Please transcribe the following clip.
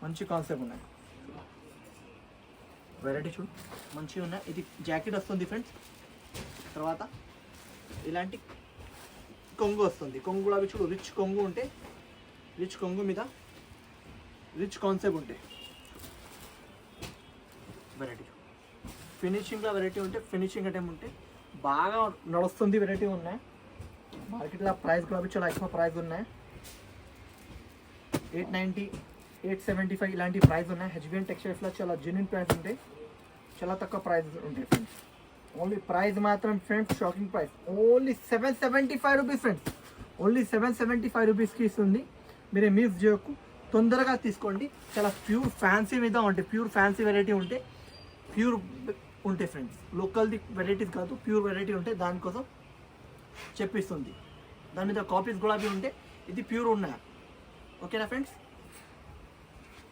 మంచి కాన్సెప్ట్ ఉన్నాయి, వెరైటీ చూడు మంచిగా ఉన్నాయి. ఇది జాకెట్ వస్తుంది ఫ్రెండ్స్. తర్వాత ఇలాంటి కొంగు వస్తుంది, కొంగులో అవి చూడు రిచ్ కొంగు ఉంటే, రిచ్ కొంగు మీద రిచ్ కాన్సెప్ట్ ఉంటాయి. వెరైటీ ఫినిషింగ్లో వెరైటీ ఉంటే, ఫినిషింగ్ ఐటమ్ ఉంటే బాగా నడుస్తుంది, వెరైటీ ఉన్నాయి. మార్కెట్లో ప్రైస్ కూడా చాలా ఎక్కువ ప్రైస్ ఉన్నాయి. 890, 875 ఇలాంటి ప్రైస్ ఉన్నాయి. హెచ్బిఎన్ టెక్స్టైల్స్లో చాలా జెన్యున్ ప్రైస్ ఉంటాయి, చాలా తక్కువ ప్రైస్ ఉంటాయి ఫ్రెండ్స్. ఓన్లీ ప్రైస్ మాత్రం friends shocking price, only 775 rupees friends. Only 775 రూపీస్కి ఇస్తుంది. మీరే మిస్ చేయకు, తొందరగా తీసుకోండి. చాలా ప్యూర్ ఫ్యాన్సీ మీద ఉంటాయి, ప్యూర్ ఫ్యాన్సీ వెరైటీ ఉంటే, ప్యూర్ ఉంటాయి ఫ్రెండ్స్. లోకల్ది వెరైటీస్ కాదు, ప్యూర్ వెరైటీ ఉంటాయి, దానికోసం చెప్పిస్తుంది. దాని మీద కాపీస్ కూడా అవి ఉంటే ఇది ప్యూర్ ఉన్నాయి. ఓకేనా ఫ్రెండ్స్.